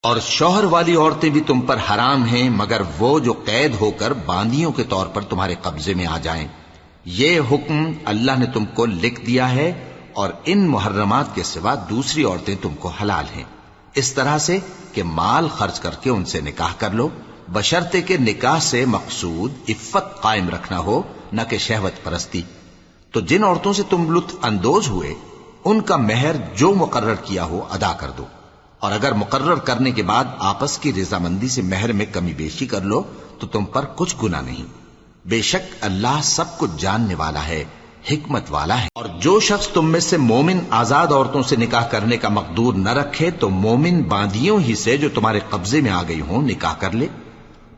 اور شوہر والی عورتیں بھی تم پر حرام ہیں مگر وہ جو قید ہو کر باندیوں کے طور پر تمہارے قبضے میں آ جائیں۔ یہ حکم اللہ نے تم کو لکھ دیا ہے، اور ان محرمات کے سوا دوسری عورتیں تم کو حلال ہیں، اس طرح سے کہ مال خرچ کر کے ان سے نکاح کر لو، بشرطے کہ نکاح سے مقصود عفت قائم رکھنا ہو، نہ کہ شہوت پرستی۔ تو جن عورتوں سے تم لطف اندوز ہوئے ان کا مہر جو مقرر کیا ہو ادا کر دو، اور اگر مقرر کرنے کے بعد آپس کی رضامندی سے مہر میں کمی بیشی کر لو تو تم پر کچھ گناہ نہیں۔ بے شک اللہ سب کچھ جاننے والا ہے، حکمت والا ہے۔ اور جو شخص تم میں سے مومن آزاد عورتوں سے نکاح کرنے کا مقدور نہ رکھے تو مومن باندیوں ہی سے جو تمہارے قبضے میں آ گئی ہوں نکاح کر لے،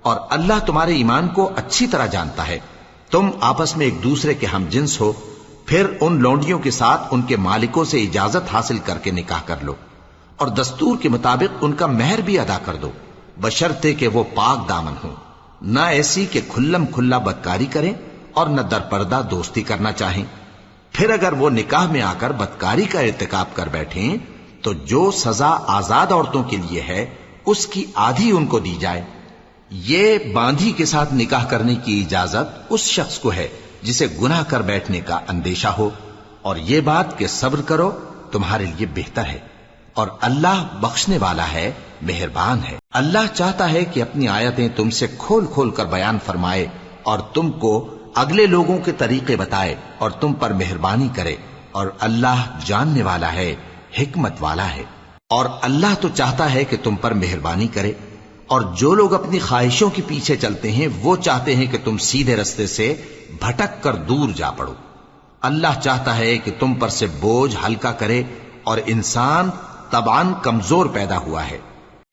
اور اللہ تمہارے ایمان کو اچھی طرح جانتا ہے۔ تم آپس میں ایک دوسرے کے ہم جنس ہو، پھر ان لونڈیوں کے ساتھ ان کے مالکوں سے اجازت حاصل کر کے نکاح کر لو، اور دستور کے مطابق ان کا مہر بھی ادا کر دو، بشرطے کہ وہ پاک دامن ہوں، نہ ایسی کہ کھلم کھلا بدکاری کریں اور نہ درپردہ دوستی کرنا چاہیں۔ پھر اگر وہ نکاح میں آ کر بدکاری کا ارتکاب کر بیٹھیں تو جو سزا آزاد عورتوں کے لیے ہے اس کی آدھی ان کو دی جائے۔ یہ باندھی کے ساتھ نکاح کرنے کی اجازت اس شخص کو ہے جسے گناہ کر بیٹھنے کا اندیشہ ہو، اور یہ بات کہ صبر کرو تمہارے لیے بہتر ہے، اور اللہ بخشنے والا ہے، مہربان ہے۔ اللہ چاہتا ہے کہ اپنی آیتیں تم سے کھول کھول کر بیان فرمائے اور تم کو اگلے لوگوں کے طریقے بتائے اور تم پر مہربانی کرے، اور اللہ جاننے والا ہے، حکمت والا ہے۔ اور اللہ تو چاہتا ہے کہ تم پر مہربانی کرے، اور جو لوگ اپنی خواہشوں کے پیچھے چلتے ہیں وہ چاہتے ہیں کہ تم سیدھے رستے سے بھٹک کر دور جا پڑو۔ اللہ چاہتا ہے کہ تم پر سے بوجھ ہلکا کرے، اور انسان طبعاً کمزور پیدا ہوا ہے۔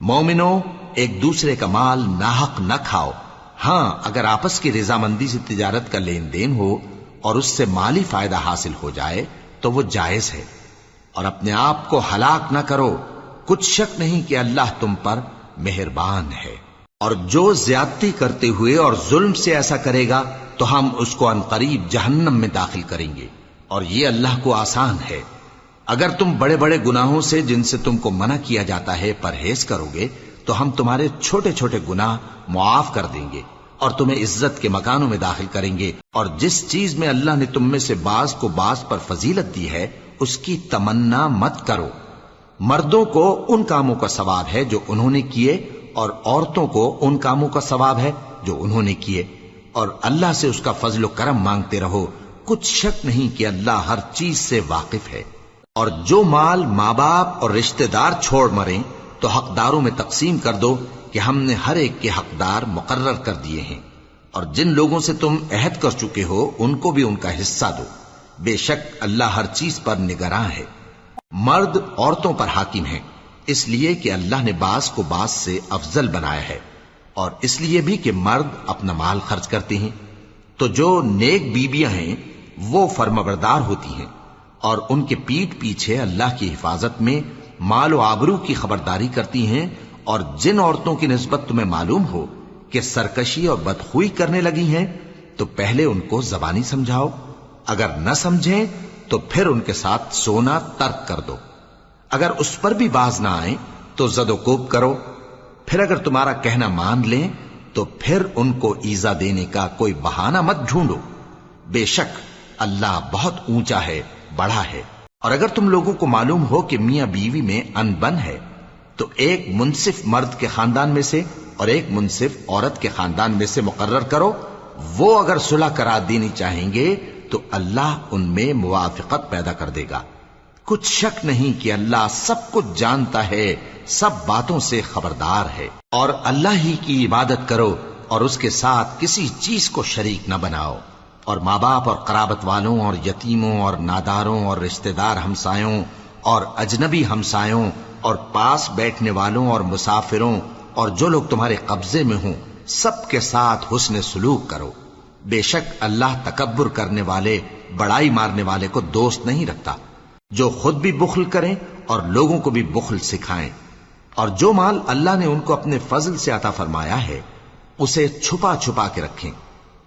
مومنوں، ایک دوسرے کا مال ناحق نہ کھاؤ، ہاں اگر آپس کی رضامندی سے تجارت کا لین دین ہو اور اس سے مالی فائدہ حاصل ہو جائے تو وہ جائز ہے، اور اپنے آپ کو ہلاک نہ کرو، کچھ شک نہیں کہ اللہ تم پر مہربان ہے۔ اور جو زیادتی کرتے ہوئے اور ظلم سے ایسا کرے گا تو ہم اس کو عنقریب جہنم میں داخل کریں گے، اور یہ اللہ کو آسان ہے۔ اگر تم بڑے بڑے گناہوں سے جن سے تم کو منع کیا جاتا ہے پرہیز کرو گے تو ہم تمہارے چھوٹے چھوٹے گناہ معاف کر دیں گے اور تمہیں عزت کے مکانوں میں داخل کریں گے۔ اور جس چیز میں اللہ نے تم میں سے بعض کو بعض پر فضیلت دی ہے اس کی تمنا مت کرو۔ مردوں کو ان کاموں کا ثواب ہے جو انہوں نے کیے، اور عورتوں کو ان کاموں کا ثواب ہے جو انہوں نے کیے، اور اللہ سے اس کا فضل و کرم مانگتے رہو، کچھ شک نہیں کہ اللہ ہر چیز سے واقف ہے۔ اور جو مال ماں باپ اور رشتہ دار چھوڑ مریں تو حقداروں میں تقسیم کر دو کہ ہم نے ہر ایک کے حقدار مقرر کر دیے ہیں، اور جن لوگوں سے تم عہد کر چکے ہو ان کو بھی ان کا حصہ دو، بے شک اللہ ہر چیز پر نگراں ہے۔ مرد عورتوں پر حاکم ہیں، اس لیے کہ اللہ نے بعض کو بعض سے افضل بنایا ہے، اور اس لیے بھی کہ مرد اپنا مال خرچ کرتے ہیں۔ تو جو نیک بیویاں ہیں وہ فرمانبردار ہوتی ہیں، اور ان کے پیٹھ پیچھے اللہ کی حفاظت میں مال و آبرو کی خبرداری کرتی ہیں۔ اور جن عورتوں کی نسبت تمہیں معلوم ہو کہ سرکشی اور بدخوئی کرنے لگی ہیں تو پہلے ان کو زبانی سمجھاؤ، اگر نہ سمجھیں تو پھر ان کے ساتھ سونا ترک کر دو۔ اگر اس پر بھی باز نہ آئیں تو زد و کوب کرو، پھر اگر تمہارا کہنا مان لیں تو پھر ان کو ایذا دینے کا کوئی بہانہ مت ڈھونڈو، بے شک اللہ بہت اونچا ہے، بڑا ہے۔ اور اگر تم لوگوں کو معلوم ہو کہ میاں بیوی میں انبن ہے تو ایک منصف مرد کے خاندان میں سے اور ایک منصف عورت کے خاندان میں سے مقرر کرو، وہ اگر صلح کرا دینی چاہیں گے تو اللہ ان میں موافقت پیدا کر دے گا۔ کچھ شک نہیں کہ اللہ سب کچھ جانتا ہے، سب باتوں سے خبردار ہے۔ اور اللہ ہی کی عبادت کرو اور اس کے ساتھ کسی چیز کو شریک نہ بناؤ، اور ماں باپ اور قرابت والوں اور یتیموں اور ناداروں اور رشتہ دار ہمسایوں اور اجنبی ہمسایوں اور پاس بیٹھنے والوں اور مسافروں اور جو لوگ تمہارے قبضے میں ہوں سب کے ساتھ حسن سلوک کرو، بے شک اللہ تکبر کرنے والے، بڑائی مارنے والے کو دوست نہیں رکھتا۔ جو خود بھی بخل کریں اور لوگوں کو بھی بخل سکھائیں، اور جو مال اللہ نے ان کو اپنے فضل سے عطا فرمایا ہے اسے چھپا چھپا کے رکھیں،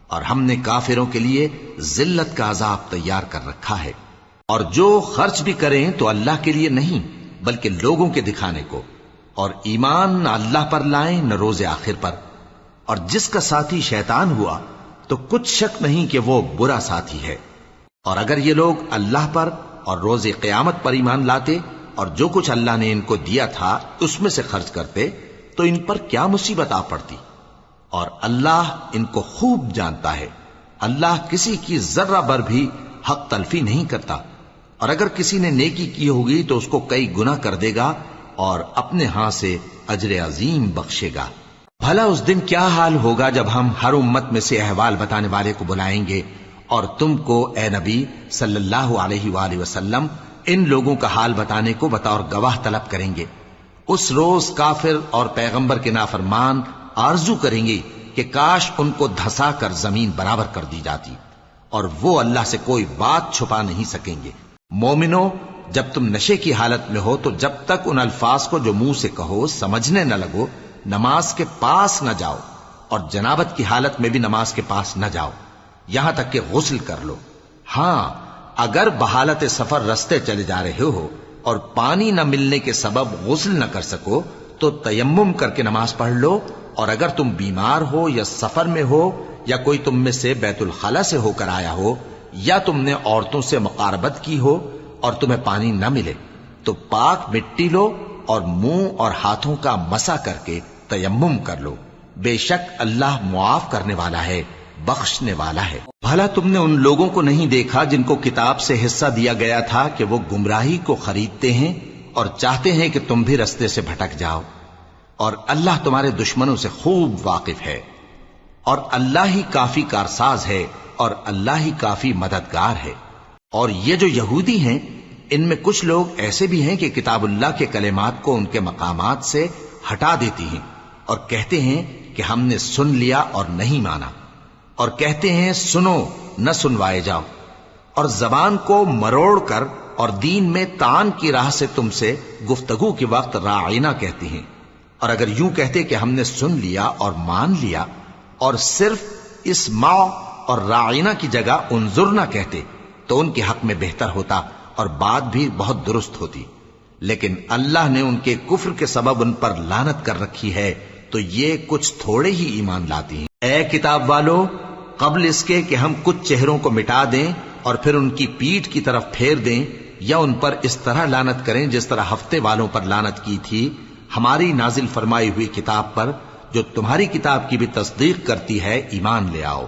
اور ہم نے کافروں کے لیے ذلت کا عذاب تیار کر رکھا ہے۔ اور جو خرچ بھی کریں تو اللہ کے لیے نہیں بلکہ لوگوں کے دکھانے کو، اور ایمان نہ اللہ پر لائیں نہ روز آخر پر، اور جس کا ساتھی شیطان ہوا تو کچھ شک نہیں کہ وہ برا ساتھی ہے۔ اور اگر یہ لوگ اللہ پر اور روز قیامت پر ایمان لاتے اور جو کچھ اللہ نے ان کو دیا تھا اس میں سے خرچ کرتے تو ان پر کیا مصیبت آ پڑتی، اور اللہ ان کو خوب جانتا ہے۔ اللہ کسی کی ذرہ بر بھی حق تلفی نہیں کرتا، اور اگر کسی نے نیکی کی ہوگی تو اس کو کئی گنا کر دے گا اور اپنے ہاں سے اجر عظیم بخشے گا۔ بھلا اس دن کیا حال ہوگا جب ہم ہر امت میں سے احوال بتانے والے کو بلائیں گے اور تم کو اے نبی صلی اللہ علیہ وآلہ وسلم ان لوگوں کا حال بتانے کو بطور گواہ طلب کریں گے۔ اس روز کافر اور پیغمبر کے نافرمان آرزو کریں گے کہ کاش ان کو دھسا کر زمین برابر کر دی جاتی، اور وہ اللہ سے کوئی بات چھپا نہیں سکیں گے۔ مومنو، جب تم نشے کی حالت میں ہو تو جب تک ان الفاظ کو جو منہ سے کہو سمجھنے نہ لگو نماز کے پاس نہ جاؤ، اور جنابت کی حالت میں بھی نماز کے پاس نہ جاؤ یہاں تک کہ غسل کر لو۔ ہاں، اگر بحالت سفر رستے چلے جا رہے ہو اور پانی نہ ملنے کے سبب غسل نہ کر سکو تو تیمم کر کے نماز پڑھ لو، اور اگر تم بیمار ہو یا سفر میں ہو یا کوئی تم میں سے بیت الخلا سے ہو کر آیا ہو یا تم نے عورتوں سے مقاربت کی ہو اور تمہیں پانی نہ ملے تو پاک مٹی لو اور منہ اور ہاتھوں کا مسح کر کے تیمم کر لو، بے شک اللہ معاف کرنے والا ہے، بخشنے والا ہے۔ بھلا تم نے ان لوگوں کو نہیں دیکھا جن کو کتاب سے حصہ دیا گیا تھا کہ وہ گمراہی کو خریدتے ہیں اور چاہتے ہیں کہ تم بھی رستے سے بھٹک جاؤ، اور اللہ تمہارے دشمنوں سے خوب واقف ہے، اور اللہ ہی کافی کارساز ہے اور اللہ ہی کافی مددگار ہے۔ اور یہ جو یہودی ہیں ان میں کچھ لوگ ایسے بھی ہیں کہ کتاب اللہ کے کلمات کو ان کے مقامات سے ہٹا دیتی ہیں اور کہتے ہیں کہ ہم نے سن لیا اور نہیں مانا، اور کہتے ہیں سنو نہ سنوائے جاؤ، اور زبان کو مروڑ کر اور دین میں طعن کی راہ سے تم سے گفتگو کے وقت راعینا کہتی ہیں، اور اگر یوں کہتے کہ ہم نے سن لیا اور مان لیا اور صرف اسمع اور راعینا کی جگہ انظرنا کہتے تو ان کے حق میں بہتر ہوتا اور بات بھی بہت درست ہوتی، لیکن اللہ نے ان کے کفر کے سبب ان پر لعنت کر رکھی ہے تو یہ کچھ تھوڑے ہی ایمان لاتی ہیں۔ اے کتاب والو، قبل اس کے کہ ہم کچھ چہروں کو مٹا دیں اور پھر ان کی پیٹھ کی طرف پھیر دیں یا ان پر اس طرح لعنت کریں جس طرح ہفتے والوں پر لعنت کی تھی، ہماری نازل فرمائی ہوئی کتاب پر جو تمہاری کتاب کی بھی تصدیق کرتی ہے ایمان لے آؤ،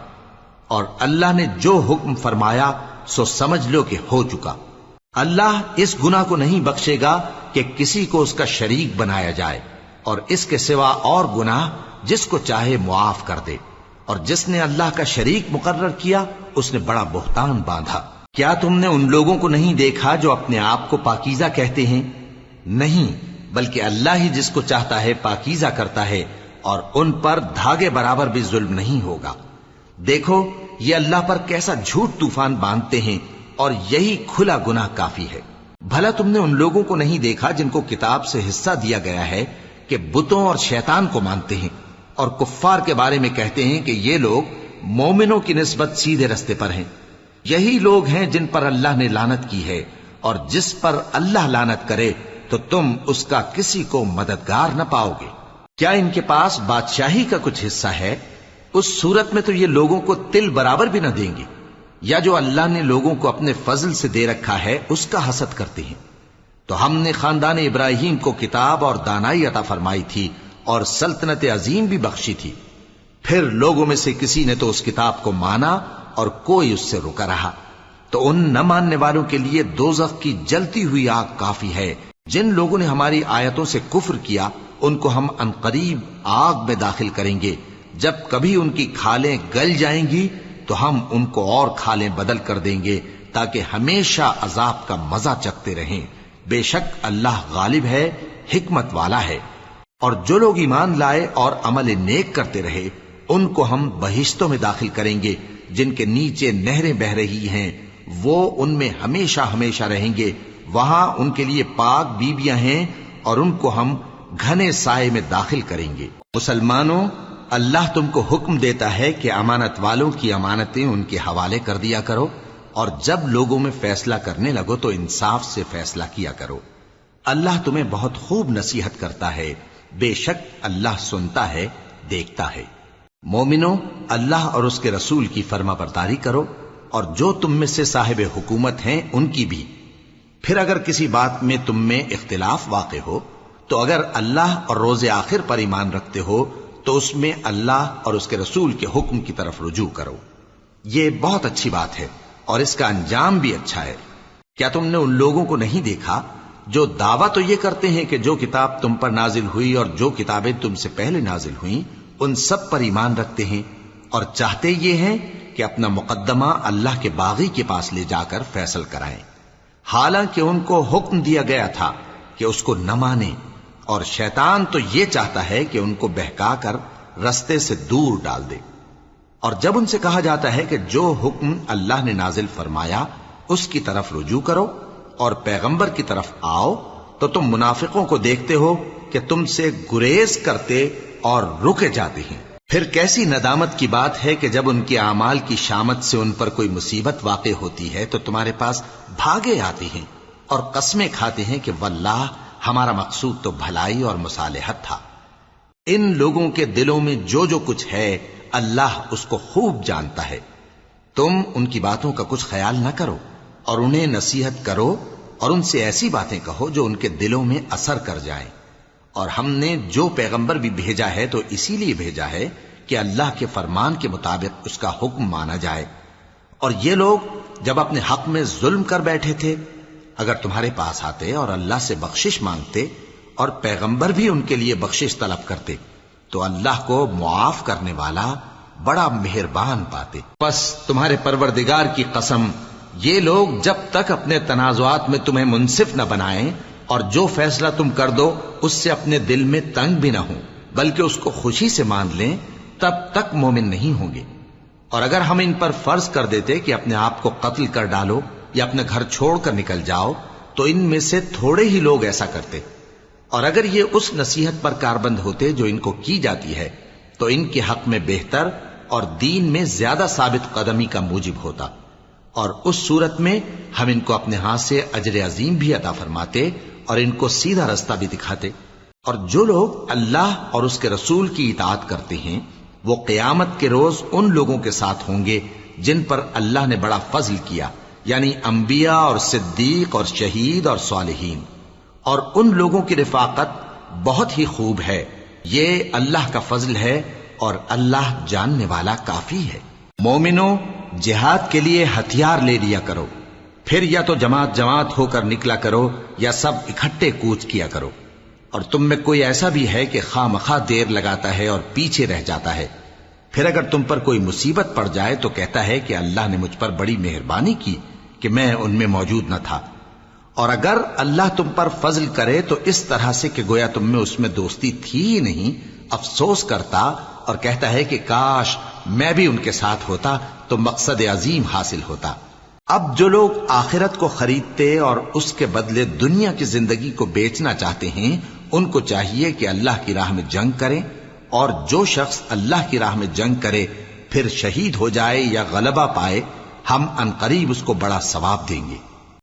اور اللہ نے جو حکم فرمایا سو سمجھ لو کہ ہو چکا۔ اللہ اس گناہ کو نہیں بخشے گا کہ کسی کو اس کا شریک بنایا جائے، اور اس کے سوا اور گناہ جس کو چاہے معاف کر دے، اور جس نے اللہ کا شریک مقرر کیا اس نے بڑا بہتان باندھا۔ کیا تم نے ان لوگوں کو نہیں دیکھا جو اپنے آپ کو پاکیزہ کہتے ہیں؟ نہیں، بلکہ اللہ ہی جس کو چاہتا ہے پاکیزہ کرتا ہے، اور ان پر دھاگے برابر بھی ظلم نہیں ہوگا۔ دیکھو یہ اللہ پر کیسا جھوٹ طوفان باندھتے ہیں، اور یہی کھلا گناہ کافی ہے۔ بھلا تم نے ان لوگوں کو نہیں دیکھا جن کو کتاب سے حصہ دیا گیا ہے کہ بتوں اور شیطان کو مانتے ہیں، اور کفار کے بارے میں کہتے ہیں کہ یہ لوگ مومنوں کی نسبت سیدھے رستے پر ہیں۔ یہی لوگ ہیں جن پر اللہ نے لعنت کی ہے، اور جس پر اللہ لعنت کرے تو تم اس کا کسی کو مددگار نہ پاؤ گے۔ کیا ان کے پاس بادشاہی کا کچھ حصہ ہے؟ اس صورت میں تو یہ لوگوں کو تل برابر بھی نہ دیں گے، یا جو اللہ نے لوگوں کو اپنے فضل سے دے رکھا ہے اس کا حسد کرتے ہیں۔ تو ہم نے خاندان ابراہیم کو کتاب اور دانائی عطا فرمائی تھی اور سلطنت عظیم بھی بخشی تھی، پھر لوگوں میں سے کسی نے تو اس کتاب کو مانا اور کوئی اس سے رکا رہا، تو ان نہ ماننے والوں کے لیے دوزخ کی جلتی ہوئی آگ کافی ہے۔ جن لوگوں نے ہماری آیتوں سے کفر کیا ان کو ہم عنقریب آگ میں داخل کریں گے، جب کبھی ان کی کھالیں گل جائیں گی تو ہم ان کو اور کھالیں بدل کر دیں گے تاکہ ہمیشہ عذاب کا مزہ چکھتے رہیں۔ بے شک اللہ غالب ہے، حکمت والا ہے۔ اور جو لوگ ایمان لائے اور عمل نیک کرتے رہے ان کو ہم بہشتوں میں داخل کریں گے جن کے نیچے نہریں بہ رہی ہیں، وہ ان میں ہمیشہ ہمیشہ رہیں گے، وہاں ان کے لیے پاک بیویاں ہیں اور ان کو ہم گھنے سائے میں داخل کریں گے۔ مسلمانوں، اللہ تم کو حکم دیتا ہے کہ امانت والوں کی امانتیں ان کے حوالے کر دیا کرو، اور جب لوگوں میں فیصلہ کرنے لگو تو انصاف سے فیصلہ کیا کرو۔ اللہ تمہیں بہت خوب نصیحت کرتا ہے، بے شک اللہ سنتا ہے، دیکھتا ہے۔ مومنو، اللہ اور اس کے رسول کی فرما برداری کرو، اور جو تم میں سے صاحب حکومت ہیں ان کی بھی۔ پھر اگر کسی بات میں تم میں اختلاف واقع ہو تو اگر اللہ اور روز آخر پر ایمان رکھتے ہو تو اس میں اللہ اور اس کے رسول کے حکم کی طرف رجوع کرو۔ یہ بہت اچھی بات ہے اور اس کا انجام بھی اچھا ہے۔ کیا تم نے ان لوگوں کو نہیں دیکھا جو دعویٰ تو یہ کرتے ہیں کہ جو کتاب تم پر نازل ہوئی اور جو کتابیں تم سے پہلے نازل ہوئیں ان سب پر ایمان رکھتے ہیں، اور چاہتے یہ ہیں کہ اپنا مقدمہ اللہ کے باغی کے پاس لے جا کر فیصل کرائیں، حالانکہ ان کو حکم دیا گیا تھا کہ اس کو نہ مانیں، اور شیطان تو یہ چاہتا ہے کہ ان کو بہکا کر رستے سے دور ڈال دے۔ اور جب ان سے کہا جاتا ہے کہ جو حکم اللہ نے نازل فرمایا اس کی طرف رجوع کرو اور پیغمبر کی طرف آؤ، تو تم منافقوں کو دیکھتے ہو کہ تم سے گریز کرتے اور رکے جاتے ہیں۔ پھر کیسی ندامت کی بات ہے کہ جب ان کے اعمال کی شامت سے ان پر کوئی مصیبت واقع ہوتی ہے تو تمہارے پاس بھاگے آتے ہیں اور قسمیں کھاتے ہیں کہ واللہ ہمارا مقصود تو بھلائی اور مصالحت تھا۔ ان لوگوں کے دلوں میں جو جو کچھ ہے اللہ اس کو خوب جانتا ہے۔ تم ان کی باتوں کا کچھ خیال نہ کرو اور انہیں نصیحت کرو اور ان سے ایسی باتیں کہو جو ان کے دلوں میں اثر کر جائیں۔ اور ہم نے جو پیغمبر بھی بھیجا ہے تو اسی لیے بھیجا ہے کہ اللہ کے فرمان کے مطابق اس کا حکم مانا جائے۔ اور یہ لوگ جب اپنے حق میں ظلم کر بیٹھے تھے، اگر تمہارے پاس آتے اور اللہ سے بخشش مانگتے اور پیغمبر بھی ان کے لیے بخشش طلب کرتے تو اللہ کو معاف کرنے والا بڑا مہربان پاتے۔ بس تمہارے پروردگار کی قسم، یہ لوگ جب تک اپنے تنازعات میں تمہیں منصف نہ بنائیں اور جو فیصلہ تم کر دو اس سے اپنے دل میں تنگ بھی نہ ہوں بلکہ اس کو خوشی سے مان لیں، تب تک مومن نہیں ہوں گے۔ اور اگر ہم ان پر فرض کر دیتے کہ اپنے آپ کو قتل کر ڈالو یا اپنے گھر چھوڑ کر نکل جاؤ تو ان میں سے تھوڑے ہی لوگ ایسا کرتے، اور اگر یہ اس نصیحت پر کاربند ہوتے جو ان کو کی جاتی ہے تو ان کے حق میں بہتر اور دین میں زیادہ ثابت قدمی کا موجب ہوتا، اور اس صورت میں ہم ان کو اپنے ہاتھ سے اجر عظیم بھی عطا فرماتے اور ان کو سیدھا رستہ بھی دکھاتے۔ اور جو لوگ اللہ اور اس کے رسول کی اطاعت کرتے ہیں وہ قیامت کے روز ان لوگوں کے ساتھ ہوں گے جن پر اللہ نے بڑا فضل کیا، یعنی انبیاء اور صدیق اور شہید اور صالحین، اور ان لوگوں کی رفاقت بہت ہی خوب ہے۔ یہ اللہ کا فضل ہے اور اللہ جاننے والا کافی ہے۔ مومنو، جہاد کے لیے ہتھیار لے لیا کرو، پھر یا تو جماعت جماعت ہو کر نکلا کرو یا سب اکٹھے کوچ کیا کرو۔ اور تم میں کوئی ایسا بھی ہے کہ خواہ مخواہ دیر لگاتا ہے اور پیچھے رہ جاتا ہے، پھر اگر تم پر کوئی مصیبت پڑ جائے تو کہتا ہے کہ اللہ نے مجھ پر بڑی مہربانی کی کہ میں ان میں موجود نہ تھا۔ اور اگر اللہ تم پر فضل کرے تو اس طرح سے کہ گویا تم میں اس میں دوستی تھی ہی نہیں، افسوس کرتا اور کہتا ہے کہ کاش میں بھی ان کے ساتھ ہوتا تو مقصد عظیم حاصل ہوتا۔ اب جو لوگ آخرت کو خریدتے اور اس کے بدلے دنیا کی زندگی کو بیچنا چاہتے ہیں ان کو چاہیے کہ اللہ کی راہ میں جنگ کریں، اور جو شخص اللہ کی راہ میں جنگ کرے پھر شہید ہو جائے یا غلبہ پائے ہم عنقریب اس کو بڑا ثواب دیں گے۔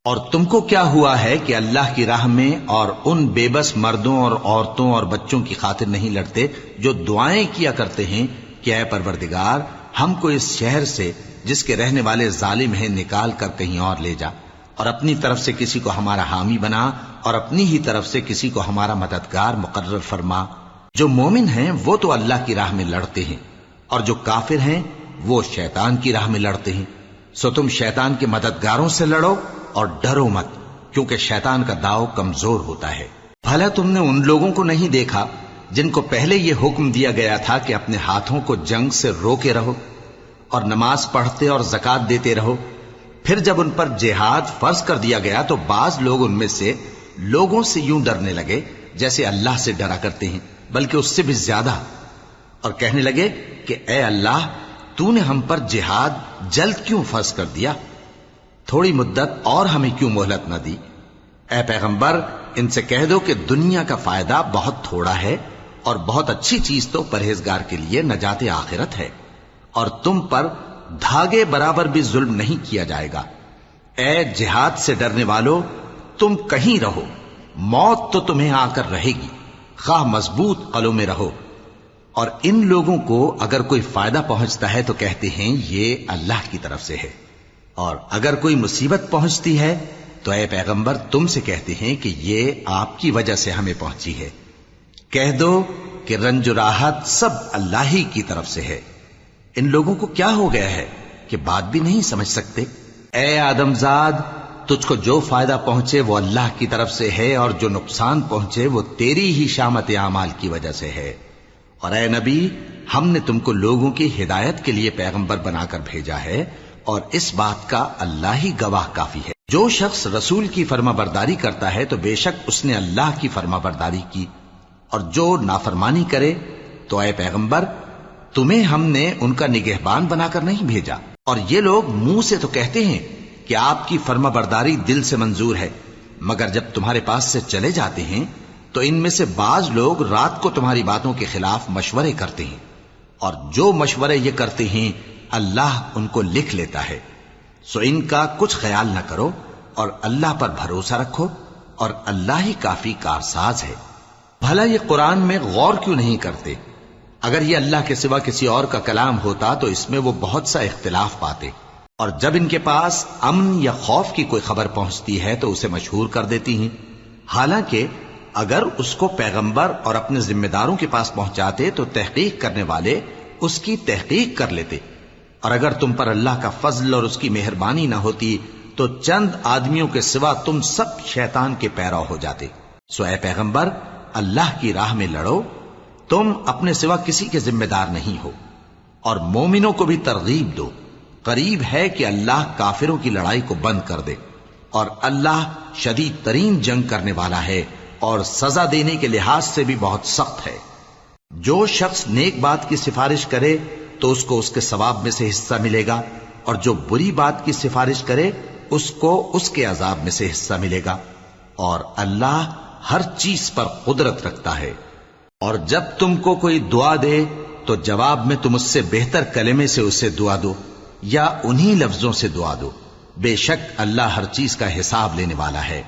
اور تم کو کیا ہوا ہے کہ اللہ کی راہ میں اور ان بے بس مردوں اور عورتوں اور بچوں کی خاطر نہیں لڑتے جو دعائیں کیا کرتے ہیں کہ اے پروردگار ہم کو اس شہر سے جس کے رہنے والے ظالم ہیں نکال کر کہیں اور لے جا، اور اپنی طرف سے کسی کو ہمارا حامی بنا اور اپنی ہی طرف سے کسی کو ہمارا مددگار مقرر فرما۔ جو مومن ہیں وہ تو اللہ کی راہ میں لڑتے ہیں، اور جو کافر ہیں وہ شیطان کی راہ میں لڑتے ہیں، سو تم شیطان کے مددگاروں سے لڑو اور ڈرو مت، کیونکہ شیطان کا داؤ کمزور ہوتا ہے۔ بھلا تم نے ان لوگوں کو نہیں دیکھا جن کو پہلے یہ حکم دیا گیا تھا کہ اپنے ہاتھوں کو جنگ سے روکے رہو اور نماز پڑھتے اور زکوٰۃ دیتے رہو، پھر جب ان پر جہاد فرض کر دیا گیا تو بعض لوگ ان میں سے لوگوں سے یوں ڈرنے لگے جیسے اللہ سے ڈرا کرتے ہیں، بلکہ اس سے بھی زیادہ، اور کہنے لگے کہ اے اللہ تو نے ہم پر جہاد جلد کیوں فرض کر دیا، تھوڑی مدت اور ہمیں کیوں مہلت نہ دی۔ اے پیغمبر ان سے کہہ دو کہ دنیا کا فائدہ بہت تھوڑا ہے اور بہت اچھی چیز تو پرہیزگار کے لیے نجات آخرت ہے، اور تم پر دھاگے برابر بھی ظلم نہیں کیا جائے گا۔ اے جہاد سے ڈرنے والو، تم کہیں رہو موت تو تمہیں آ کر رہے گی، خواہ مضبوط قلعوں میں رہو۔ اور ان لوگوں کو اگر کوئی فائدہ پہنچتا ہے تو کہتے ہیں یہ اللہ کی طرف سے ہے، اور اگر کوئی مصیبت پہنچتی ہے تو اے پیغمبر تم سے کہتے ہیں کہ یہ آپ کی وجہ سے ہمیں پہنچی ہے۔ کہہ دو کہ رنج و راحت سب اللہ ہی کی طرف سے ہے۔ ان لوگوں کو کیا ہو گیا ہے کہ بات بھی نہیں سمجھ سکتے؟ اے آدم زاد، تجھ کو جو فائدہ پہنچے وہ اللہ کی طرف سے ہے، اور جو نقصان پہنچے وہ تیری ہی شامت اعمال کی وجہ سے ہے۔ اور اے نبی، ہم نے تم کو لوگوں کی ہدایت کے لیے پیغمبر بنا کر بھیجا ہے، اور اس بات کا اللہ ہی گواہ کافی ہے۔ جو شخص رسول کی فرما برداری کرتا ہے تو بے شک اس نے اللہ کی فرما برداری کی، اور جو نافرمانی کرے تو اے پیغمبر تمہیں ہم نے ان کا نگہبان بنا کر نہیں بھیجا۔ اور یہ لوگ منہ سے تو کہتے ہیں کہ آپ کی فرما برداری دل سے منظور ہے، مگر جب تمہارے پاس سے چلے جاتے ہیں تو ان میں سے بعض لوگ رات کو تمہاری باتوں کے خلاف مشورے کرتے ہیں، اور جو مشورے یہ کرتے ہیں اللہ ان کو لکھ لیتا ہے۔ سو ان کا کچھ خیال نہ کرو اور اللہ پر بھروسہ رکھو، اور اللہ ہی کافی کارساز ہے۔ بھلا یہ قرآن میں غور کیوں نہیں کرتے؟ اگر یہ اللہ کے سوا کسی اور کا کلام ہوتا تو اس میں وہ بہت سا اختلاف پاتے، اور جب ان کے پاس امن یا خوف کی کوئی خبر پہنچتی ہے تو اسے مشہور کر دیتی ہیں، حالانکہ اگر اس کو پیغمبر اور اپنے ذمہ داروں کے پاس پہنچاتے تو تحقیق کرنے والے اس کی تحقیق کر لیتے، اور اگر تم پر اللہ کا فضل اور اس کی مہربانی نہ ہوتی تو چند آدمیوں کے سوا تم سب شیطان کے پیرو ہو جاتے۔ سو اے پیغمبر، اللہ کی راہ میں لڑو، تم اپنے سوا کسی کے ذمہ دار نہیں ہو، اور مومنوں کو بھی ترغیب دو۔ قریب ہے کہ اللہ کافروں کی لڑائی کو بند کر دے، اور اللہ شدید ترین جنگ کرنے والا ہے اور سزا دینے کے لحاظ سے بھی بہت سخت ہے۔ جو شخص نیک بات کی سفارش کرے تو اس کو اس کے ثواب میں سے حصہ ملے گا، اور جو بری بات کی سفارش کرے اس کو اس کے عذاب میں سے حصہ ملے گا، اور اللہ ہر چیز پر قدرت رکھتا ہے۔ اور جب تم کو کوئی دعا دے تو جواب میں تم اس سے بہتر کلمے سے اسے دعا دو، یا انہی لفظوں سے دعا دو، بے شک اللہ ہر چیز کا حساب لینے والا ہے۔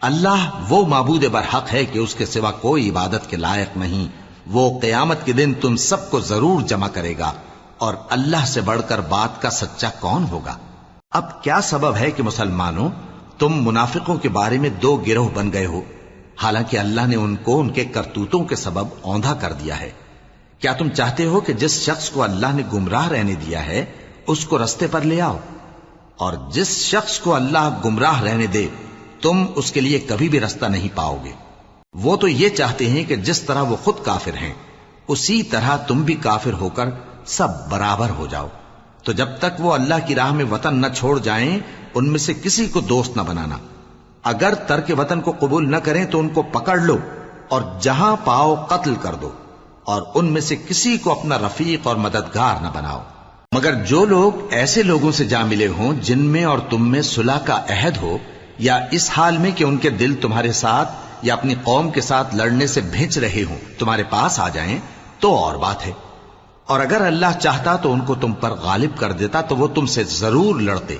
اللہ وہ معبود برحق ہے کہ اس کے سوا کوئی عبادت کے لائق نہیں۔ وہ قیامت کے دن تم سب کو ضرور جمع کرے گا، اور اللہ سے بڑھ کر بات کا سچا کون ہوگا؟ اب کیا سبب ہے کہ مسلمانوں تم منافقوں کے بارے میں دو گروہ بن گئے ہو، حالانکہ اللہ نے ان کو ان کے کرتوتوں کے سبب اوندھا کر دیا ہے؟ کیا تم چاہتے ہو کہ جس شخص کو اللہ نے گمراہ رہنے دیا ہے اس کو رستے پر لے آؤ، اور جس شخص کو اللہ گمراہ رہنے دے تم اس کے لیے کبھی بھی رستہ نہیں پاؤ گے؟ وہ تو یہ چاہتے ہیں کہ جس طرح وہ خود کافر ہیں اسی طرح تم بھی کافر ہو کر سب برابر ہو جاؤ۔ تو جب تک وہ اللہ کی راہ میں وطن نہ چھوڑ جائیں ان میں سے کسی کو دوست نہ بنانا۔ اگر ترک وطن کو قبول نہ کریں تو ان کو پکڑ لو اور جہاں پاؤ قتل کر دو، اور ان میں سے کسی کو اپنا رفیق اور مددگار نہ بناؤ، مگر جو لوگ ایسے لوگوں سے جا ملے ہوں جن میں اور تم میں صلح کا عہد ہو، یا اس حال میں کہ ان کے دل تمہارے ساتھ یا اپنی قوم کے ساتھ لڑنے سے بھنچ رہے ہوں تمہارے پاس آ جائیں تو اور بات ہے۔ اور اگر اللہ چاہتا تو ان کو تم پر غالب کر دیتا تو وہ تم سے ضرور لڑتے۔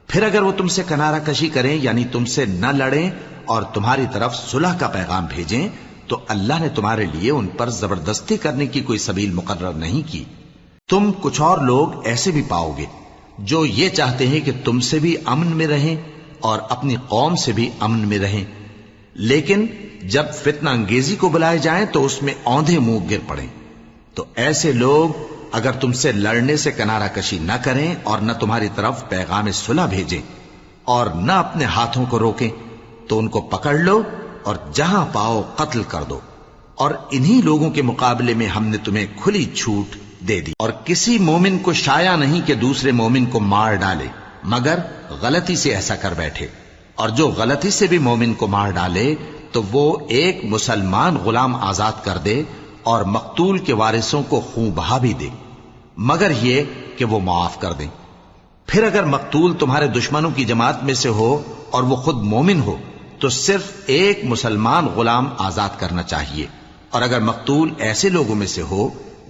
پھر اگر وہ تم سے کنارہ کشی کریں یعنی تم سے نہ لڑیں اور تمہاری طرف صلح کا پیغام بھیجیں تو اللہ نے تمہارے لیے ان پر زبردستی کرنے کی کوئی سبیل مقرر نہیں کی۔ تم کچھ اور لوگ ایسے بھی پاؤ گے جو یہ چاہتے ہیں کہ تم سے بھی امن میں رہیں اور اپنی قوم سے بھی امن میں رہیں، لیکن جب فتنہ انگیزی کو بلائے جائیں تو اس میں اوندھے منہ گر پڑیں۔ تو ایسے لوگ اگر تم سے لڑنے سے کنارہ کشی نہ کریں اور نہ تمہاری طرف پیغام صلح بھیجیں اور نہ اپنے ہاتھوں کو روکیں تو ان کو پکڑ لو اور جہاں پاؤ قتل کر دو۔ اور انہی لوگوں کے مقابلے میں ہم نے تمہیں کھلی چھوٹ دے دی، اور کسی مومن کو شایع نہیں کہ دوسرے مومن کو مار ڈالے مگر غلطی سے ایسا کر بیٹھے، اور جو غلطی سے بھی مومن کو مار ڈالے تو وہ ایک مسلمان غلام آزاد کر دے اور مقتول کے وارثوں کو خون بہا بھی دے، مگر یہ کہ وہ معاف کر دیں۔ پھر اگر مقتول تمہارے دشمنوں کی جماعت میں سے ہو اور وہ خود مومن ہو تو صرف ایک مسلمان غلام آزاد کرنا چاہیے، اور اگر مقتول ایسے لوگوں میں سے ہو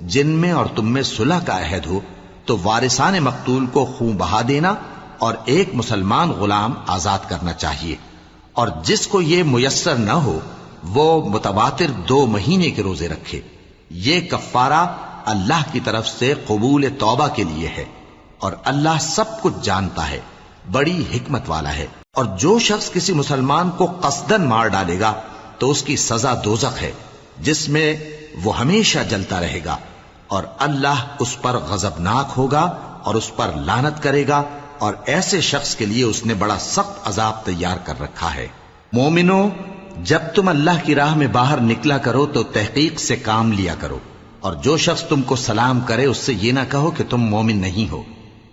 جن میں اور تم میں صلح کا عہد ہو تو وارثان مقتول کو خون بہا دینا اور ایک مسلمان غلام آزاد کرنا چاہیے۔ اور جس کو یہ میسر نہ ہو وہ متواتر 2 مہینے کے روزے رکھے. یہ کفارہ اللہ کی طرف سے قبول توبہ کے لیے ہے، اور اللہ سب کچھ جانتا ہے، بڑی حکمت والا ہے. اور جو شخص کسی مسلمان کو قصدن مار ڈالے گا تو اس کی سزا دوزخ ہے، جس میں وہ ہمیشہ جلتا رہے گا، اور اللہ اس پر غضبناک ہوگا اور اس پر لعنت کرے گا، اور ایسے شخص کے لیے اس نے بڑا سخت عذاب تیار کر رکھا ہے. مومنو، جب تم اللہ کی راہ میں باہر نکلا کرو تو تحقیق سے کام لیا کرو، اور جو شخص تم کو سلام کرے اس سے یہ نہ کہو کہ تم مومن نہیں ہو،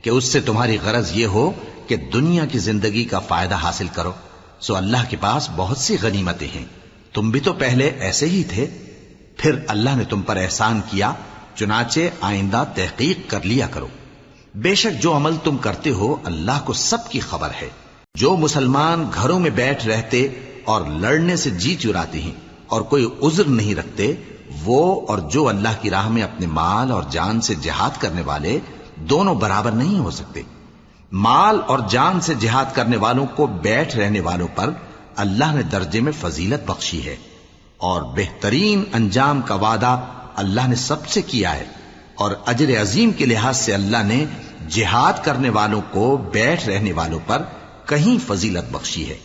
کہ اس سے تمہاری غرض یہ ہو کہ دنیا کی زندگی کا فائدہ حاصل کرو. سو اللہ کے پاس بہت سی غنیمتیں ہیں، تم بھی تو پہلے ایسے ہی تھے، پھر اللہ نے تم پر احسان کیا، چنانچہ آئندہ تحقیق کر لیا کرو. بے شک جو عمل تم کرتے ہو اللہ کو سب کی خبر ہے. جو مسلمان گھروں میں بیٹھ رہتے اور لڑنے سے جی چراتے ہیں اور کوئی عذر نہیں رکھتے، وہ اور جو اللہ کی راہ میں اپنے مال اور جان سے جہاد کرنے والے دونوں برابر نہیں ہو سکتے. مال اور جان سے جہاد کرنے والوں کو بیٹھ رہنے والوں پر اللہ نے درجے میں فضیلت بخشی ہے، اور بہترین انجام کا وعدہ اللہ نے سب سے کیا ہے. اور اجر عظیم کے لحاظ سے اللہ نے جہاد کرنے والوں کو بیٹھ رہنے والوں پر کہیں فضیلت بخشی ہے،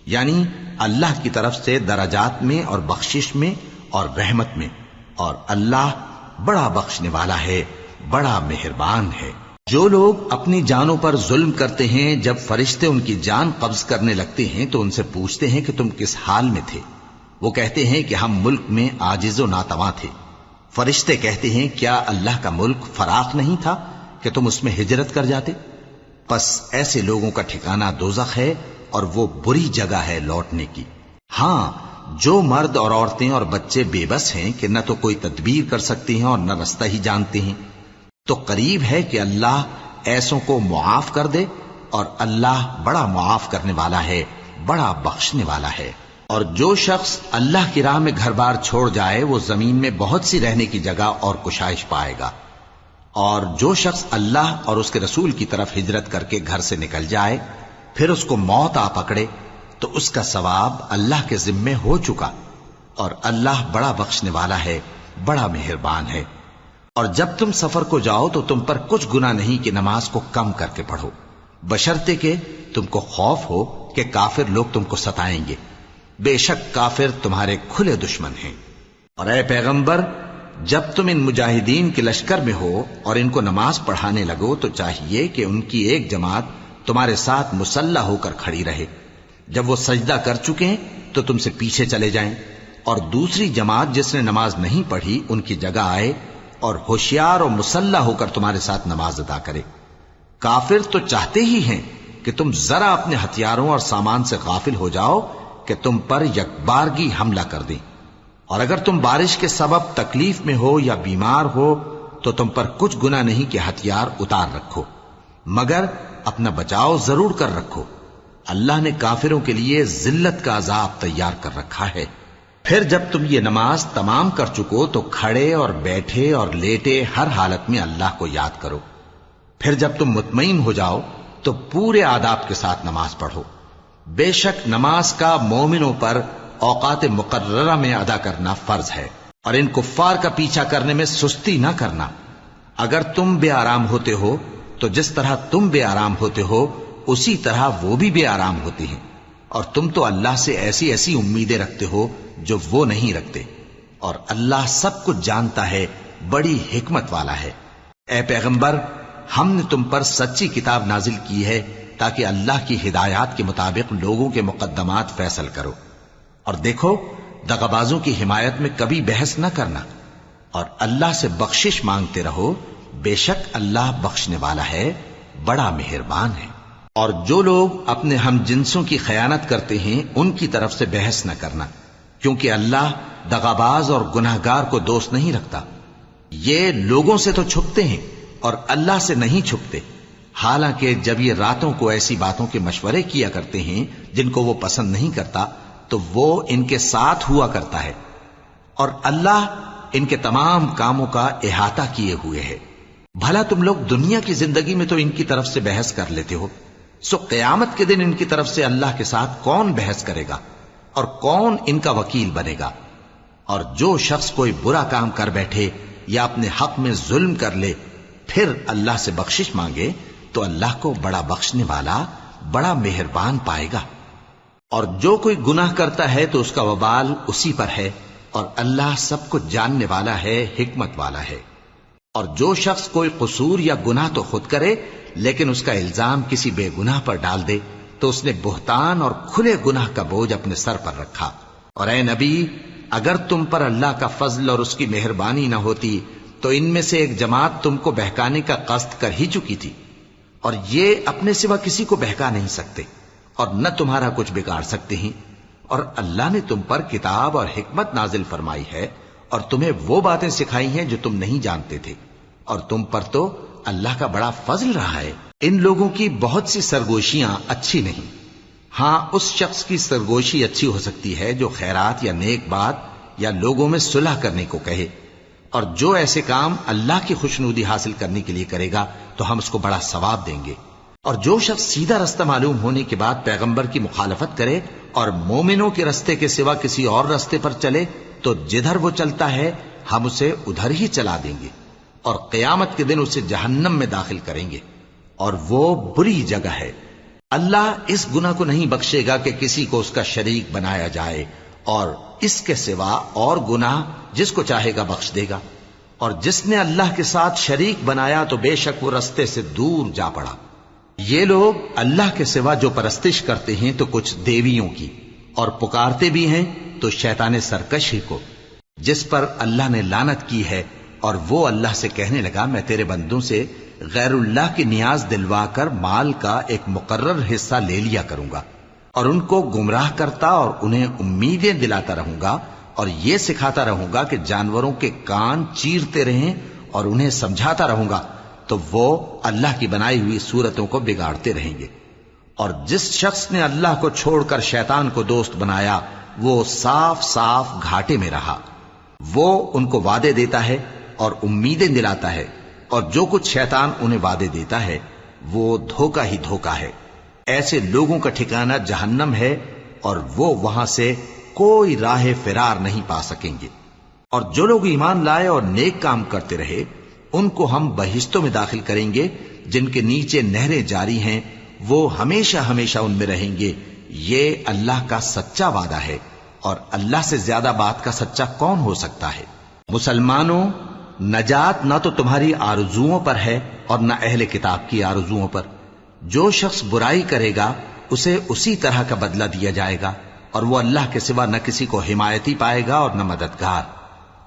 یعنی اللہ کی طرف سے درجات میں اور بخشش میں اور رحمت میں. اور اللہ بڑا بخشنے والا ہے، بڑا مہربان ہے. جو لوگ اپنی جانوں پر ظلم کرتے ہیں، جب فرشتے ان کی جان قبض کرنے لگتے ہیں تو ان سے پوچھتے ہیں کہ تم کس حال میں تھے؟ وہ کہتے ہیں کہ ہم ملک میں عاجز و ناتواں تھے. فرشتے کہتے ہیں کیا اللہ کا ملک فراخ نہیں تھا کہ تم اس میں ہجرت کر جاتے؟ پس ایسے لوگوں کا ٹھکانہ دوزخ ہے، اور وہ بری جگہ ہے لوٹنے کی. ہاں، جو مرد اور عورتیں اور بچے بے بس ہیں کہ نہ تو کوئی تدبیر کر سکتے ہیں اور نہ رستہ ہی جانتے ہیں، تو قریب ہے کہ اللہ ایسوں کو معاف کر دے، اور اللہ بڑا معاف کرنے والا ہے، بڑا بخشنے والا ہے. اور جو شخص اللہ کی راہ میں گھر بار چھوڑ جائے وہ زمین میں بہت سی رہنے کی جگہ اور کشائش پائے گا. اور جو شخص اللہ اور اس کے رسول کی طرف ہجرت کر کے گھر سے نکل جائے پھر اس کو موت آ پکڑے تو اس کا ثواب اللہ کے ذمے ہو چکا، اور اللہ بڑا بخشنے والا ہے، بڑا مہربان ہے. اور جب تم سفر کو جاؤ تو تم پر کچھ گناہ نہیں کہ نماز کو کم کر کے پڑھو، بشرطے کہ تم کو خوف ہو کہ کافر لوگ تم کو ستائیں گے. بے شک کافر تمہارے کھلے دشمن ہیں. اور اے پیغمبر، جب تم ان مجاہدین کے لشکر میں ہو اور ان کو نماز پڑھانے لگو تو چاہیے کہ ان کی ایک جماعت تمہارے ساتھ مسلح ہو کر کھڑی رہے. جب وہ سجدہ کر چکے ہیں تو تم سے پیچھے چلے جائیں، اور دوسری جماعت جس نے نماز نہیں پڑھی ان کی جگہ آئے اور ہوشیار اور مسلح ہو کر تمہارے ساتھ نماز ادا کرے. کافر تو چاہتے ہی ہیں کہ تم ذرا اپنے ہتھیاروں اور سامان سے غافل ہو جاؤ کہ تم پر یکبارگی حملہ کر دیں. اور اگر تم بارش کے سبب تکلیف میں ہو یا بیمار ہو تو تم پر کچھ گناہ نہیں کہ ہتھیار اتار رکھو، مگر اپنا بچاؤ ضرور کر رکھو. اللہ نے کافروں کے لیے ذلت کا عذاب تیار کر رکھا ہے. پھر جب تم یہ نماز تمام کر چکو تو کھڑے اور بیٹھے اور لیٹے ہر حالت میں اللہ کو یاد کرو. پھر جب تم مطمئن ہو جاؤ تو پورے آداب کے ساتھ نماز پڑھو. بے شک نماز کا مومنوں پر اوقات مقررہ میں ادا کرنا فرض ہے، اور ان کفار کا پیچھا کرنے میں سستی نہ کرنا. اگر تم بے آرام ہوتے ہو تو جس طرح تم بے آرام ہوتے ہو اسی طرح وہ بھی بے آرام ہوتے ہیں، اور تم تو اللہ سے ایسی ایسی امیدیں رکھتے ہو جو وہ نہیں رکھتے، اور اللہ سب کچھ جانتا ہے، بڑی حکمت والا ہے. اے پیغمبر، ہم نے تم پر سچی کتاب نازل کی ہے تاکہ اللہ کی ہدایات کے مطابق لوگوں کے مقدمات فیصل کرو. اور دیکھو، دغابازوں کی حمایت میں کبھی بحث نہ کرنا، اور اللہ سے بخشش مانگتے رہو. بے شک اللہ بخشنے والا ہے، بڑا مہربان ہے. اور جو لوگ اپنے ہم جنسوں کی خیانت کرتے ہیں ان کی طرف سے بحث نہ کرنا، کیونکہ اللہ دغاباز اور گناہگار کو دوست نہیں رکھتا. یہ لوگوں سے تو چھپتے ہیں اور اللہ سے نہیں چھپتے، حالانکہ جب یہ راتوں کو ایسی باتوں کے مشورے کیا کرتے ہیں جن کو وہ پسند نہیں کرتا تو وہ ان کے ساتھ ہوا کرتا ہے، اور اللہ ان کے تمام کاموں کا احاطہ کیے ہوئے ہے. بھلا تم لوگ دنیا کی زندگی میں تو ان کی طرف سے بحث کر لیتے ہو، سو قیامت کے دن ان کی طرف سے اللہ کے ساتھ کون بحث کرے گا اور کون ان کا وکیل بنے گا؟ اور جو شخص کوئی برا کام کر بیٹھے یا اپنے حق میں ظلم کر لے پھر اللہ سے بخشش مانگے تو اللہ کو بڑا بخشنے والا بڑا مہربان پائے گا۔ اور جو کوئی گناہ کرتا ہے تو اس کا وبال اسی پر ہے، اور اللہ سب کچھ جاننے والا ہے، حکمت والا ہے۔ اور جو شخص کوئی قصور یا گناہ تو خود کرے لیکن اس کا الزام کسی بے گناہ پر ڈال دے تو اس نے بہتان اور کھلے گناہ کا بوجھ اپنے سر پر رکھا۔ اور اے نبی، اگر تم پر اللہ کا فضل اور اس کی مہربانی نہ ہوتی تو ان میں سے ایک جماعت تم کو بہکانے کا قصد کر ہی چکی تھی، اور یہ اپنے سوا کسی کو بہکا نہیں سکتے اور نہ تمہارا کچھ بگاڑ سکتے ہیں۔ اور اللہ نے تم پر کتاب اور حکمت نازل فرمائی ہے اور تمہیں وہ باتیں سکھائی ہیں جو تم نہیں جانتے تھے، اور تم پر تو اللہ کا بڑا فضل رہا ہے۔ ان لوگوں کی بہت سی سرگوشیاں اچھی نہیں، ہاں اس شخص کی سرگوشی اچھی ہو سکتی ہے جو خیرات یا نیک بات یا لوگوں میں صلح کرنے کو کہے، اور جو ایسے کام اللہ کی خوشنودی حاصل کرنے کے لیے کرے گا تو ہم اس کو بڑا ثواب دیں گے۔ اور جو شخص سیدھا رستہ معلوم ہونے کے بعد پیغمبر کی مخالفت کرے اور مومنوں کے رستے کے سوا کسی اور رستے پر چلے تو جدھر وہ چلتا ہے ہم اسے ادھر ہی چلا دیں گے، اور قیامت کے دن اسے جہنم میں داخل کریں گے، اور وہ بری جگہ ہے۔ اللہ اس گناہ کو نہیں بخشے گا کہ کسی کو اس کا شریک بنایا جائے، اور اس کے سوا اور گناہ جس کو چاہے گا بخش دے گا، اور جس نے اللہ کے ساتھ شریک بنایا تو بے شک وہ رستے سے دور جا پڑا۔ یہ لوگ اللہ کے سوا جو پرستش کرتے ہیں تو کچھ دیویوں کی، اور پکارتے بھی ہیں تو شیطان سرکش ہی کو، جس پر اللہ نے لعنت کی ہے، اور وہ اللہ سے کہنے لگا میں تیرے بندوں سے غیر اللہ کی نیاز دلوا کر مال کا ایک مقرر حصہ لے لیا کروں گا، اور ان کو گمراہ کرتا اور انہیں امیدیں دلاتا رہوں گا، اور یہ سکھاتا رہوں گا کہ جانوروں کے کان چیرتے رہیں، اور انہیں سمجھاتا رہوں گا تو وہ اللہ کی بنائی ہوئی صورتوں کو بگاڑتے رہیں گے۔ اور جس شخص نے اللہ کو چھوڑ کر شیطان کو دوست بنایا وہ صاف صاف گھاٹے میں رہا۔ وہ ان کو وعدے دیتا ہے اور امیدیں دلاتا ہے، اور جو کچھ شیطان انہیں وعدے دیتا ہے وہ دھوکہ ہی دھوکہ ہے۔ ایسے لوگوں کا ٹھکانہ جہنم ہے، اور وہ وہاں سے کوئی راہ فرار نہیں پا سکیں گے۔ اور جو لوگ ایمان لائے اور نیک کام کرتے رہے ان کو ہم بہشتوں میں داخل کریں گے جن کے نیچے نہریں جاری ہیں، وہ ہمیشہ ہمیشہ ان میں رہیں گے۔ یہ اللہ کا سچا وعدہ ہے، اور اللہ سے زیادہ بات کا سچا کون ہو سکتا ہے؟ مسلمانوں، نجات نہ تو تمہاری آرزوؤں پر ہے اور نہ اہل کتاب کی آرزوؤں پر۔ جو شخص برائی کرے گا اسے اسی طرح کا بدلہ دیا جائے گا، اور وہ اللہ کے سوا نہ کسی کو حمایتی پائے گا اور نہ مددگار۔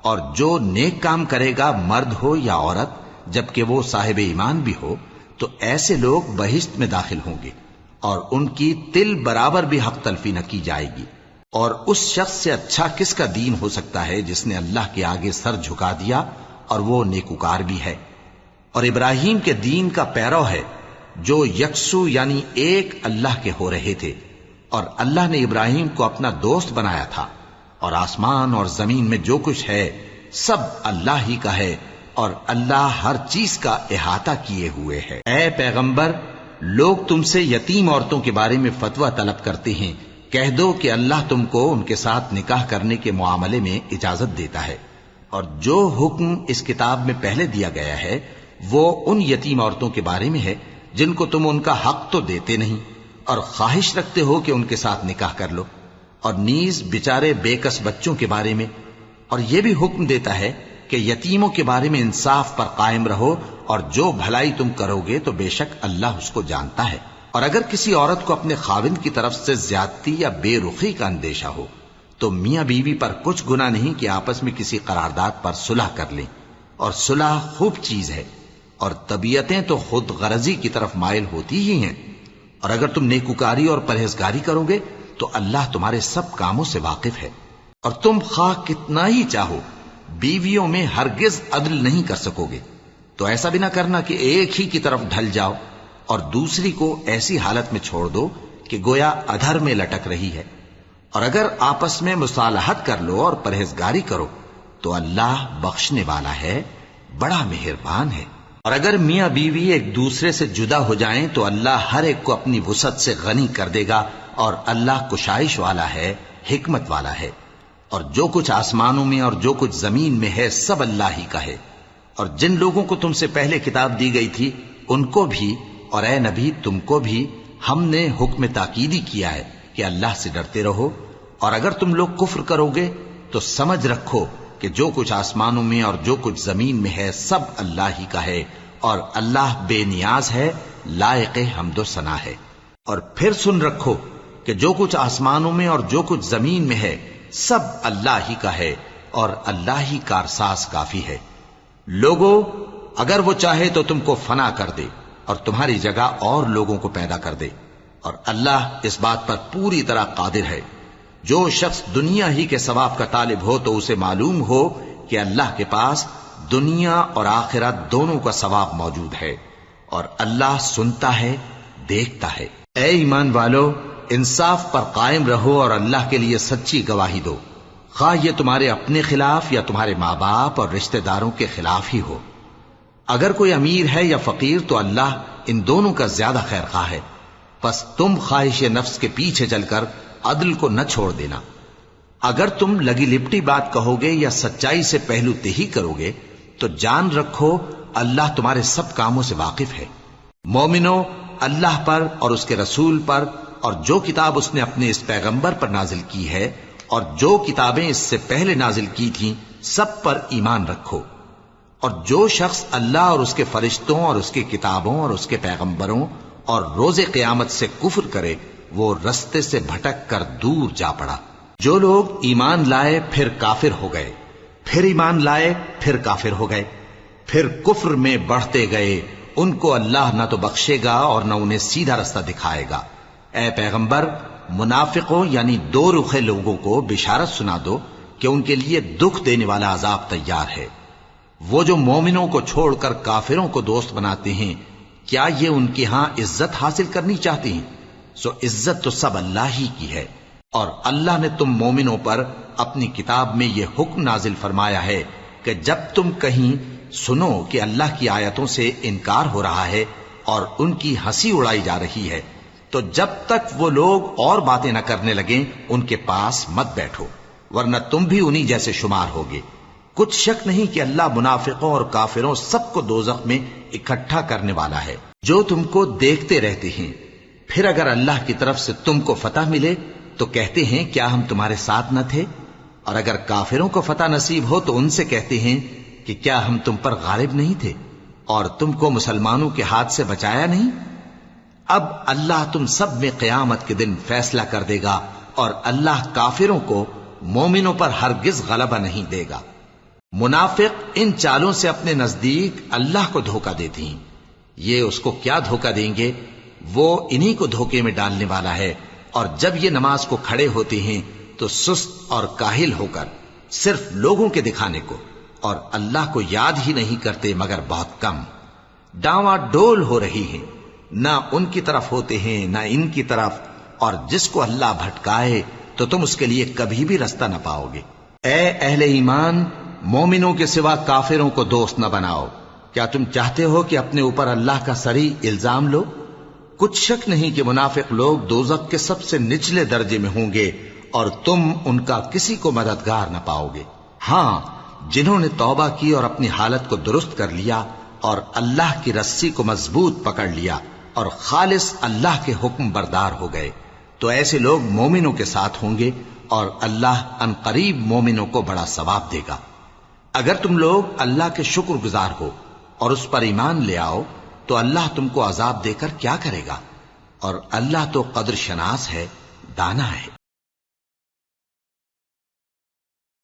اور جو نیک کام کرے گا مرد ہو یا عورت جبکہ وہ صاحب ایمان بھی ہو تو ایسے لوگ بہشت میں داخل ہوں گے، اور ان کی تل برابر بھی حق تلفی نہ کی جائے گی۔ اور اس شخص سے اچھا کس کا دین ہو سکتا ہے جس نے اللہ کے آگے سر جھکا دیا اور وہ نیکوکار بھی ہے، اور ابراہیم کے دین کا پیرو ہے جو یکسو یعنی ایک اللہ کے ہو رہے تھے، اور اللہ نے ابراہیم کو اپنا دوست بنایا تھا۔ اور آسمان اور زمین میں جو کچھ ہے سب اللہ ہی کا ہے، اور اللہ ہر چیز کا احاطہ کیے ہوئے ہے۔ اے پیغمبر، لوگ تم سے یتیم عورتوں کے بارے میں فتویٰ طلب کرتے ہیں، کہہ دو کہ اللہ تم کو ان کے ساتھ نکاح کرنے کے معاملے میں اجازت دیتا ہے، اور جو حکم اس کتاب میں پہلے دیا گیا ہے وہ ان یتیم عورتوں کے بارے میں ہے جن کو تم ان کا حق تو دیتے نہیں اور خواہش رکھتے ہو کہ ان کے ساتھ نکاح کر لو، اور نیز بیچارے بے کس بچوں کے بارے میں، اور یہ بھی حکم دیتا ہے کہ یتیموں کے بارے میں انصاف پر قائم رہو، اور جو بھلائی تم کرو گے تو بے شک اللہ اس کو جانتا ہے۔ اور اگر کسی عورت کو اپنے خاوند کی طرف سے زیادتی یا بے رخی کا اندیشہ ہو تو میاں بیوی پر کچھ گناہ نہیں کہ آپس میں کسی قرارداد پر صلح کر لیں، اور صلح خوب چیز ہے، اور طبیعتیں تو خود غرضی کی طرف مائل ہوتی ہی ہیں۔ اور اگر تم نیکوکاری اور پرہیزگاری کرو گے تو اللہ تمہارے سب کاموں سے واقف ہے۔ اور تم خواہ کتنا ہی چاہو بیویوں میں ہرگز عدل نہیں کر سکو گے، تو ایسا بھی نہ کرنا کہ ایک ہی کی طرف ڈھل جاؤ اور دوسری کو ایسی حالت میں چھوڑ دو کہ گویا ادھر میں لٹک رہی ہے۔ اور اگر آپس میں مصالحت کر لو اور پرہیزگاری کرو تو اللہ بخشنے والا ہے، بڑا مہربان ہے۔ اور اگر میاں بیوی ایک دوسرے سے جدا ہو جائیں تو اللہ ہر ایک کو اپنی وسعت سے غنی کر دے گا، اور اللہ کشائش والا ہے، حکمت والا ہے۔ اور جو کچھ آسمانوں میں اور جو کچھ زمین میں ہے سب اللہ ہی کا ہے۔ اور جن لوگوں کو تم سے پہلے کتاب دی گئی تھی ان کو بھی، اور اے نبی تم کو بھی، ہم نے حکم تاکیدی کیا ہے کہ اللہ سے ڈرتے رہو، اور اگر تم لوگ کفر کرو گے تو سمجھ رکھو کہ جو کچھ آسمانوں میں اور جو کچھ زمین میں ہے سب اللہ ہی کا ہے، اور اللہ بے نیاز ہے، لائق حمد و ثنا ہے۔ اور پھر سن رکھو کہ جو کچھ آسمانوں میں اور جو کچھ زمین میں ہے سب اللہ ہی کا ہے، اور اللہ ہی کارساز کافی ہے۔ لوگو اگر وہ چاہے تو تم کو فنا کر دے اور تمہاری جگہ اور لوگوں کو پیدا کر دے، اور اللہ اس بات پر پوری طرح قادر ہے۔ جو شخص دنیا ہی کے ثواب کا طالب ہو تو اسے معلوم ہو کہ اللہ کے پاس دنیا اور آخرت دونوں کا ثواب موجود ہے، اور اللہ سنتا ہے، دیکھتا ہے۔ اے ایمان والو، انصاف پر قائم رہو اور اللہ کے لیے سچی گواہی دو، خواہ یہ تمہارے اپنے خلاف یا تمہارے ماں باپ اور رشتہ داروں کے خلاف ہی ہو۔ اگر کوئی امیر ہے یا فقیر تو اللہ ان دونوں کا زیادہ خیر خواہ ہے، پس تم خواہش نفس کے پیچھے چل کر عدل کو نہ چھوڑ دینا۔ اگر تم لگی لپٹی بات کہو گے یا سچائی سے پہلو تہی کرو گے تو جان رکھو اللہ تمہارے سب کاموں سے واقف ہے۔ مومنو، اللہ پر اور اس کے رسول پر اور جو کتاب اس نے اپنے اس پیغمبر پر نازل کی ہے اور جو کتابیں اس سے پہلے نازل کی تھیں سب پر ایمان رکھو۔ اور جو شخص اللہ اور اس کے فرشتوں اور اس کی کتابوں اور اس کے پیغمبروں اور روز قیامت سے کفر کرے وہ رستے سے بھٹک کر دور جا پڑا۔ جو لوگ ایمان لائے پھر کافر ہو گئے، پھر ایمان لائے پھر کافر ہو گئے، پھر کفر میں بڑھتے گئے، ان کو اللہ نہ تو بخشے گا اور نہ انہیں سیدھا رستہ دکھائے گا۔ اے پیغمبر، منافقوں یعنی دو رخے لوگوں کو بشارت سنا دو کہ ان کے لیے دکھ دینے والا عذاب تیار ہے۔ وہ جو مومنوں کو چھوڑ کر کافروں کو دوست بناتے ہیں، کیا یہ ان کے ہاں عزت حاصل کرنی چاہتے ہیں؟ سو عزت تو سب اللہ ہی کی ہے۔ اور اللہ نے تم مومنوں پر اپنی کتاب میں یہ حکم نازل فرمایا ہے کہ جب تم کہیں سنو کہ اللہ کی آیتوں سے انکار ہو رہا ہے اور ان کی ہنسی اڑائی جا رہی ہے تو جب تک وہ لوگ اور باتیں نہ کرنے لگیں ان کے پاس مت بیٹھو، ورنہ تم بھی انہی جیسے شمار ہوگے۔ کچھ شک نہیں کہ اللہ منافقوں اور کافروں سب کو دوزخ میں اکٹھا کرنے والا ہے جو تم کو دیکھتے رہتے ہیں۔ پھر اگر اللہ کی طرف سے تم کو فتح ملے تو کہتے ہیں کیا ہم تمہارے ساتھ نہ تھے، اور اگر کافروں کو فتح نصیب ہو تو ان سے کہتے ہیں کہ کیا ہم تم پر غالب نہیں تھے اور تم کو مسلمانوں کے ہاتھ سے بچایا نہیں۔ اب اللہ تم سب میں قیامت کے دن فیصلہ کر دے گا، اور اللہ کافروں کو مومنوں پر ہرگز غلبہ نہیں دے گا۔ منافق ان چالوں سے اپنے نزدیک اللہ کو دھوکہ دیتے ہیں، یہ اس کو کیا دھوکہ دیں گے، وہ انہی کو دھوکے میں ڈالنے والا ہے۔ اور جب یہ نماز کو کھڑے ہوتے ہیں تو سست اور کاہل ہو کر صرف لوگوں کے دکھانے کو اور اللہ کو یاد ہی نہیں کرتے مگر بہت کم، ڈاواں ڈول ہو رہی ہیں، نہ ان کی طرف ہوتے ہیں نہ ان کی طرف، اور جس کو اللہ بھٹکائے تو تم اس کے لیے کبھی بھی رستہ نہ پاؤ گے۔ اے اہل ایمان، مومنوں کے سوا کافروں کو دوست نہ بناؤ۔ کیا تم چاہتے ہو کہ اپنے اوپر اللہ کا صریح الزام لو؟ کچھ شک نہیں کہ منافق لوگ دوزخ کے سب سے نچلے درجے میں ہوں گے اور تم ان کا کسی کو مددگار نہ پاؤ گے۔ ہاں، جنہوں نے توبہ کی اور اپنی حالت کو درست کر لیا اور اللہ کی رسی کو مضبوط پکڑ لیا اور خالص اللہ کے حکم بردار ہو گئے تو ایسے لوگ مومنوں کے ساتھ ہوں گے، اور اللہ ان قریب مومنوں کو بڑا ثواب دے گا۔ اگر تم لوگ اللہ کے شکر گزار ہو اور اس پر ایمان لے آؤ تو اللہ تم کو عذاب دے کر کیا کرے گا، اور اللہ تو قدر شناس ہے، دانا ہے۔